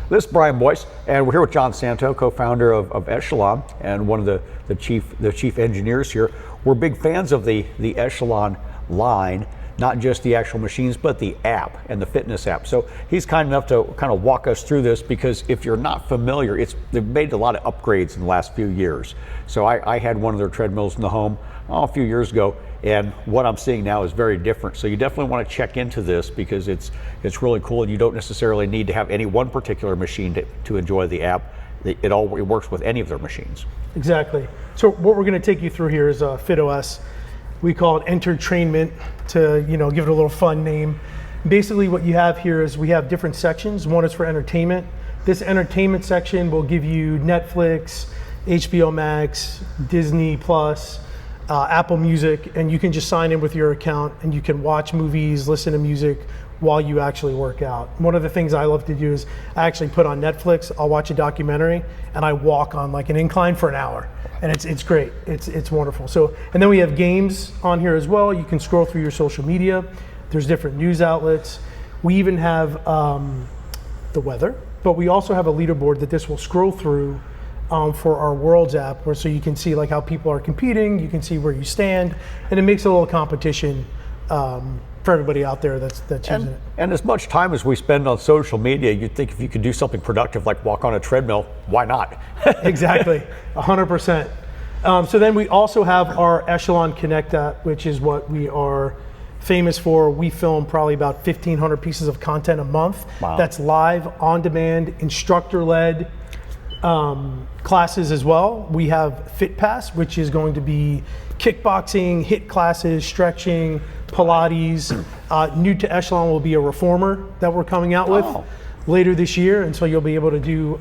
This is Brian Boyce, and we're here with John Santo, co-founder of Echelon, and one of the chief engineers here. We're big fans of the Echelon line, not just the actual machines, but the app and the fitness app. So he's kind enough to kind of walk us through this, because if you're not familiar, they've made a lot of upgrades in the last few years. So I had one of their treadmills in the home a few years ago, and what I'm seeing now is very different. So you definitely want to check into this, because it's really cool, and you don't necessarily need to have any one particular machine to enjoy the app. It works with any of their machines. Exactly. So what we're going to take you through here is FitOS. We call it entertainment to give it a little fun name. Basically what you have here is we have different sections. One is for entertainment. This entertainment section will give you Netflix, HBO Max, Disney Plus, Apple Music, and you can just sign in with your account and you can watch movies, listen to music while you actually work out. One of the things I love to do is I actually put on Netflix, I'll watch a documentary, and I walk on like an incline for an hour. And it's great, it's wonderful. So, and then we have games on here as well. You can scroll through your social media. There's different news outlets. We even have the weather, but we also have a leaderboard that this will scroll through for our Worlds app, where so you can see like how people are competing, you can see where you stand, and it makes a little competition for everybody out there that's using it. And as much time as we spend on social media, you'd think if you could do something productive like walk on a treadmill, why not? Exactly, 100%. So then we also have our Echelon Connect app, which is what we are famous for. We film probably about 1,500 pieces of content a month. Wow. That's live, on demand, instructor-led classes as well. We have FitPass, which is going to be kickboxing, HIIT classes, stretching, Pilates. New to Echelon will be a reformer that we're coming out with later this year, and so you'll be able to do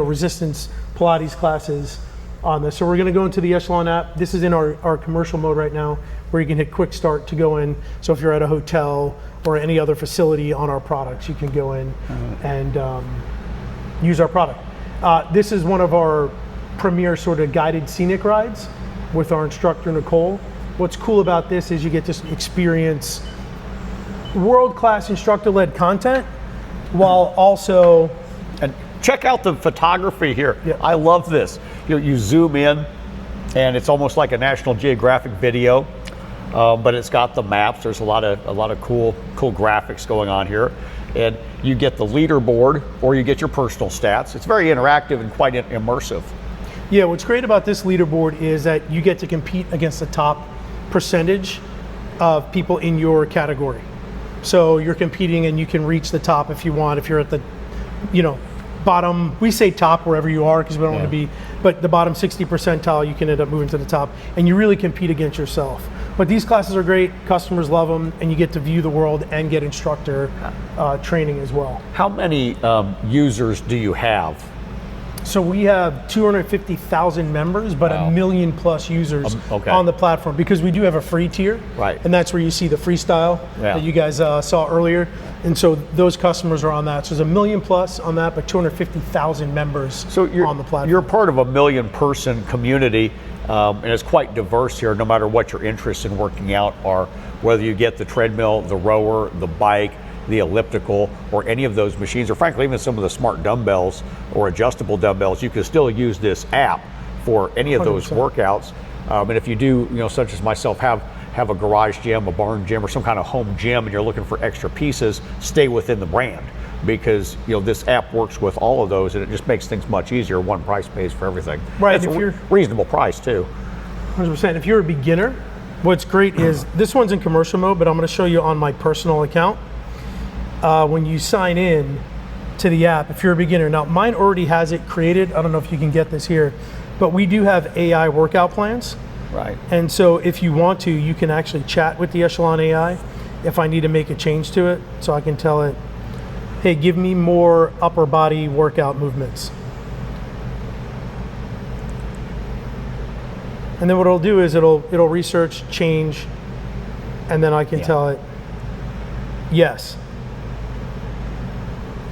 resistance Pilates classes on this. So we're going to go into the Echelon app. This is in our commercial mode right now, where you can hit quick start to go in. So if you're at a hotel or any other facility on our products, you can go in and use our product. This is one of our premier sort of guided scenic rides with our instructor, Nicole. What's cool about this is you get to experience world-class instructor-led content while also... And check out the photography here. Yeah. I love this. You zoom in, and it's almost like a National Geographic video, but it's got the maps. There's a lot of cool graphics going on here. And you get the leaderboard, or you get your personal stats. It's very interactive and quite immersive. Yeah, what's great about this leaderboard is that you get to compete against the top percentage of people in your category. So you're competing and you can reach the top if you want. If you're at the, bottom, we say top wherever you are because we don't want to be, but the bottom 60 percentile, you can end up moving to the top, and you really compete against yourself. But these classes are great, customers love them, and you get to view the world and get instructor training as well. How many users do you have? So we have 250,000 members, but 1 million plus users on the platform, because we do have a free tier, right? And that's where you see the freestyle that you guys saw earlier. And so those customers are on that. So there's 1 million plus on that, but 250,000 members on the platform. You're part of a 1 million person community, and it's quite diverse here, no matter what your interests in working out are, whether you get the treadmill, the rower, the bike, the elliptical, or any of those machines, or frankly even some of the smart dumbbells or adjustable dumbbells. You can still use this app for any of those 100%. Workouts. And if you do, such as myself, have a garage gym, a barn gym, or some kind of home gym, and you're looking for extra pieces, stay within the brand, because this app works with all of those, and it just makes things much easier. One price pays for everything. Right. It's a reasonable price too. 100%. If you're a beginner, what's great is this one's in commercial mode, but I'm going to show you on my personal account. When you sign in to the app, if you're a beginner, now mine already has it created. I don't know if you can get this here, but we do have AI workout plans. Right. And so if you want to, you can actually chat with the Echelon AI if I need to make a change to it. So I can tell it, hey, give me more upper body workout movements. And then what it'll do is it'll research, change, and then I can tell it, yes.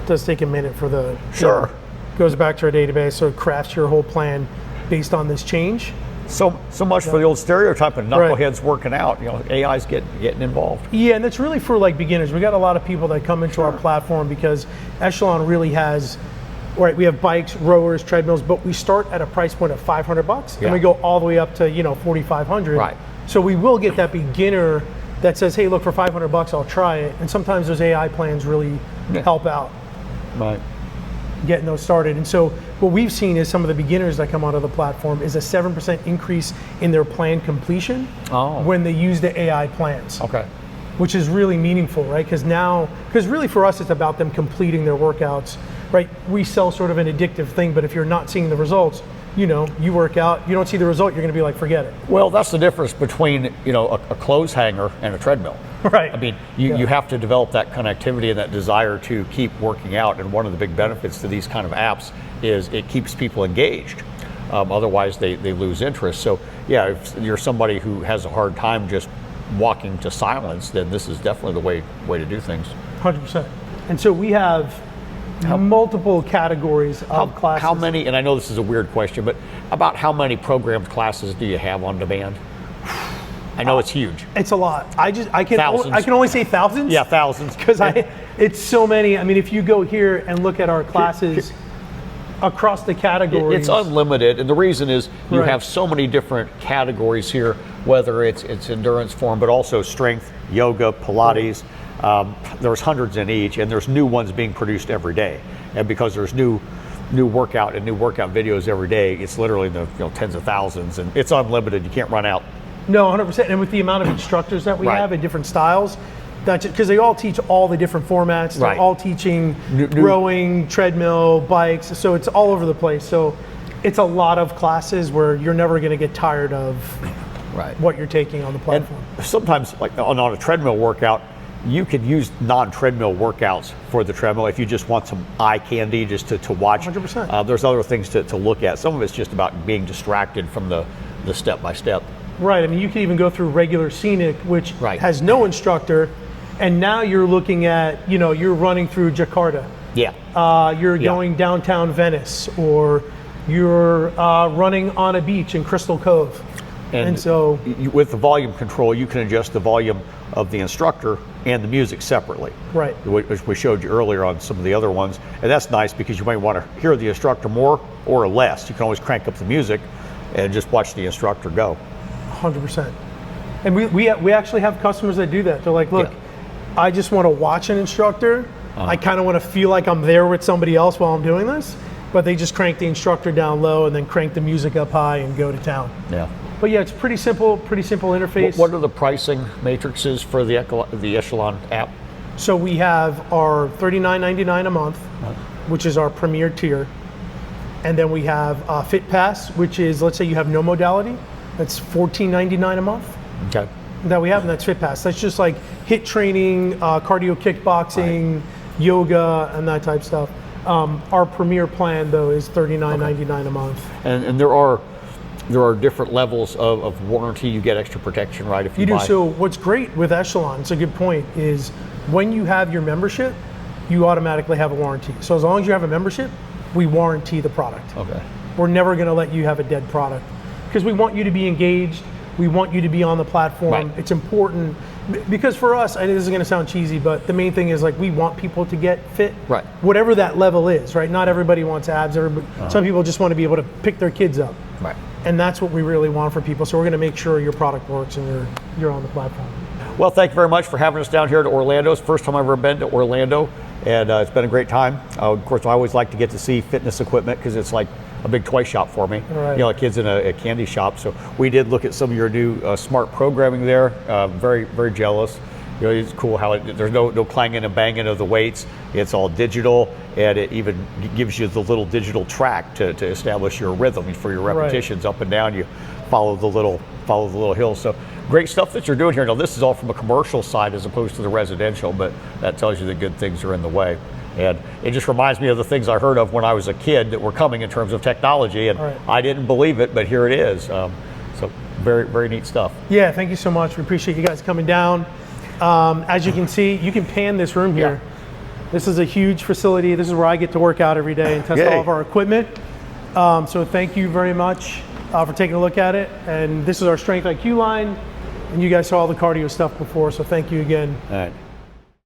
It does take a minute for the... Sure. Goes back to our database, so it crafts your whole plan based on this change. So much for the old stereotype of knuckleheads working out. AI's getting involved. Yeah, and that's really for like beginners. We got a lot of people that come into our platform because Echelon really has, right, we have bikes, rowers, treadmills, but we start at a price point of $500 and we go all the way up to, $4,500. Right. So we will get that beginner that says, hey, look, for $500 I'll try it. And sometimes those AI plans really help out. Right. Getting those started. And so what we've seen is some of the beginners that come onto the platform is a 7% increase in their plan completion when they use the AI plans. Okay. Which is really meaningful, right? Because really for us it's about them completing their workouts, right? We sell sort of an addictive thing, but if you're not seeing the results, you work out, you don't see the result, you're going to be like, forget it. Well, that's the difference between a clothes hanger and a treadmill. Right. I mean, you have to develop that connectivity and that desire to keep working out. And one of the big benefits to these kind of apps is it keeps people engaged. Otherwise, they lose interest. So, yeah, if you're somebody who has a hard time just walking to silence, then this is definitely the way to do things. 100%. And so we have multiple categories of classes. How many, and I know this is a weird question, but about how many programmed classes do you have on demand? I know it's huge. It's a lot. I can only say thousands. Yeah, thousands. Because it's so many. I mean, if you go here and look at our classes across the categories, it's unlimited, and the reason is you have so many different categories here, whether it's endurance form, but also strength, yoga, Pilates. There's hundreds in each, and there's new ones being produced every day. And because there's new workout videos every day, it's literally the tens of thousands, and it's unlimited. You can't run out. No, 100%. And with the amount of instructors that we have in different styles, because they all teach all the different formats. They're all teaching rowing, treadmill, bikes. So it's all over the place. So it's a lot of classes where you're never going to get tired of what you're taking on the platform. And sometimes, like on a treadmill workout, you could use non-treadmill workouts for the treadmill if you just want some eye candy just to watch. 100%. There's other things to look at. Some of it's just about being distracted from the step-by-step. Right. I mean, you can even go through regular Scenic, which has no instructor, and now you're looking at, you're running through Jakarta. Yeah. You're going downtown Venice, or you're running on a beach in Crystal Cove. And so with the volume control, you can adjust the volume of the instructor and the music separately. Right. Which we showed you earlier on some of the other ones. And that's nice because you might want to hear the instructor more or less. You can always crank up the music and just watch the instructor go. 100%. And we actually have customers that do that. They're like, look, I just want to watch an instructor. I kind of want to feel like I'm there with somebody else while I'm doing this. But they just crank the instructor down low and then crank the music up high and go to town. Yeah. But yeah, it's pretty simple interface. What are the pricing matrices for the Echelon app? So we have our $39.99 a month, which is our premier tier. And then we have Fit Pass, which is, let's say you have no modality. That's $14.99 a month. Okay. That we have, and that's Fit Pass. That's just like HIIT training, cardio kickboxing, yoga, and that type stuff. Our premier plan, though, is $39.99 a month. And there are different levels of warranty. You get extra protection, right? If you buy. Do. So what's great with Echelon, it's a good point, is when you have your membership, you automatically have a warranty. So as long as you have a membership, we warranty the product. Okay. We're never going to let you have a dead product because we want you to be engaged. We want you to be on the platform. Right. It's important because for us, I know this is going to sound cheesy, but the main thing is like we want people to get fit. Right. Whatever that level is, right? Not everybody wants abs. Some people just want to be able to pick their kids up. Right. And that's what we really want for people. So we're going to make sure your product works and you're on the platform. Well, thank you very much for having us down here to Orlando. It's the first time I've ever been to Orlando, and it's been a great time. Of course, I always like to get to see fitness equipment because it's like a big toy shop for me. Right. You know, kids in a candy shop. So we did look at some of your new smart programming there. Very, very jealous. You know, it's cool how there's no clanging and banging of the weights. It's all digital, and it even gives you the little digital track to establish your rhythm for your repetitions. Up and down. You follow the little hill. So great stuff that you're doing here. Now this is all from a commercial side as opposed to the residential, but that tells you that good things are in the way. And it just reminds me of the things I heard of when I was a kid that were coming in terms of technology, and I didn't believe it, but here it is. So very, very neat stuff. Yeah, thank you so much. We appreciate you guys coming down. As you can see, you can pan this room here. Yeah. This is a huge facility. This is where I get to work out every day and test all of our equipment. So thank you very much. for taking a look at it. And this is our Strength IQ line. And you guys saw all the cardio stuff before, so thank you again. All right.